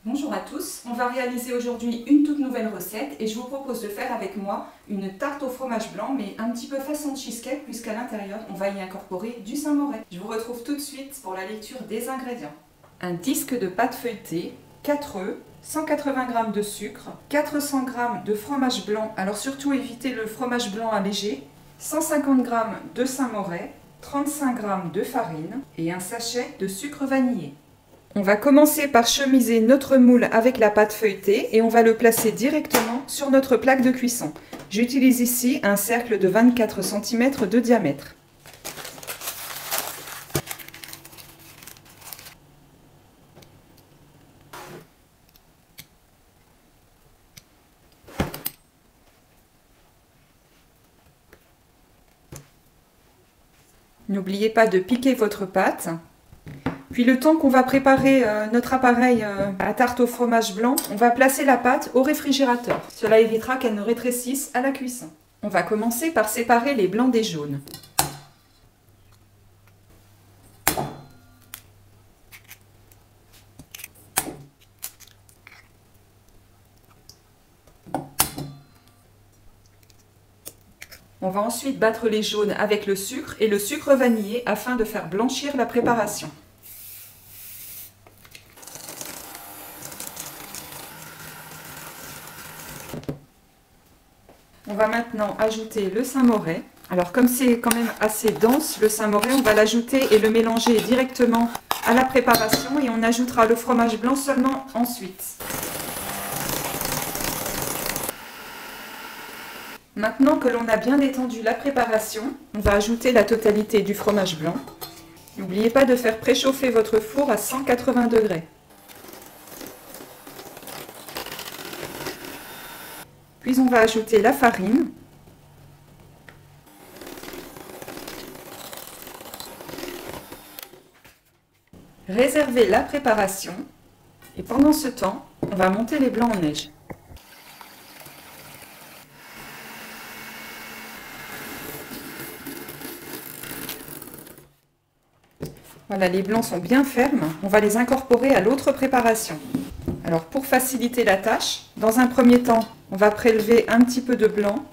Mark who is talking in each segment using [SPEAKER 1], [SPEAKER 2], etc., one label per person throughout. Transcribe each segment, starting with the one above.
[SPEAKER 1] Bonjour à tous, on va réaliser aujourd'hui une toute nouvelle recette et je vous propose de faire avec moi une tarte au fromage blanc mais un petit peu façon cheesecake puisqu'à l'intérieur on va y incorporer du Saint-Moré. Je vous retrouve tout de suite pour la lecture des ingrédients. Un disque de pâte feuilletée, 4 œufs, 180 g de sucre, 400 g de fromage blanc, alors surtout évitez le fromage blanc allégé, 150 g de Saint-Moré, 35 g de farine et un sachet de sucre vanillé. On va commencer par chemiser notre moule avec la pâte feuilletée et on va le placer directement sur notre plaque de cuisson. J'utilise ici un cercle de 24 cm de diamètre. N'oubliez pas de piquer votre pâte. Puis le temps qu'on va préparer notre appareil à tarte au fromage blanc, on va placer la pâte au réfrigérateur. Cela évitera qu'elle ne rétrécisse à la cuisson. On va commencer par séparer les blancs des jaunes. On va ensuite battre les jaunes avec le sucre et le sucre vanillé afin de faire blanchir la préparation. On va maintenant ajouter le Saint-Moré. Alors comme c'est quand même assez dense le Saint-Moré, on va l'ajouter et le mélanger directement à la préparation et on ajoutera le fromage blanc seulement ensuite. Maintenant que l'on a bien étendu la préparation, on va ajouter la totalité du fromage blanc. N'oubliez pas de faire préchauffer votre four à 180 degrés. Puis on va ajouter la farine. Réserver la préparation. Et pendant ce temps, on va monter les blancs en neige. Voilà, les blancs sont bien fermes. On va les incorporer à l'autre préparation. Alors pour faciliter la tâche, dans un premier temps, on va prélever un petit peu de blanc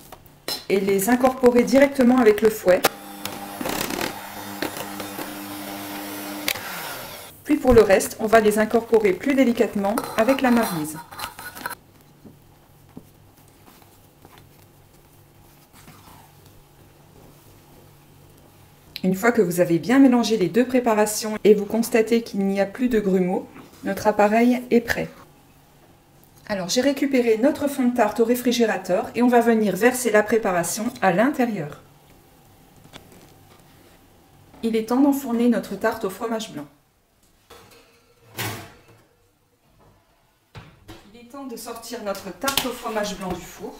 [SPEAKER 1] et les incorporer directement avec le fouet. Puis pour le reste, on va les incorporer plus délicatement avec la marmise. Une fois que vous avez bien mélangé les deux préparations et vous constatez qu'il n'y a plus de grumeaux, notre appareil est prêt. Alors j'ai récupéré notre fond de tarte au réfrigérateur et on va venir verser la préparation à l'intérieur. Il est temps d'enfourner notre tarte au fromage blanc. Il est temps de sortir notre tarte au fromage blanc du four.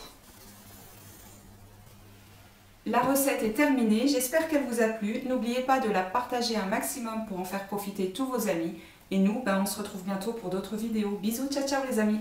[SPEAKER 1] La recette est terminée, j'espère qu'elle vous a plu. N'oubliez pas de la partager un maximum pour en faire profiter tous vos amis. Et nous, on se retrouve bientôt pour d'autres vidéos. Bisous, ciao ciao les amis!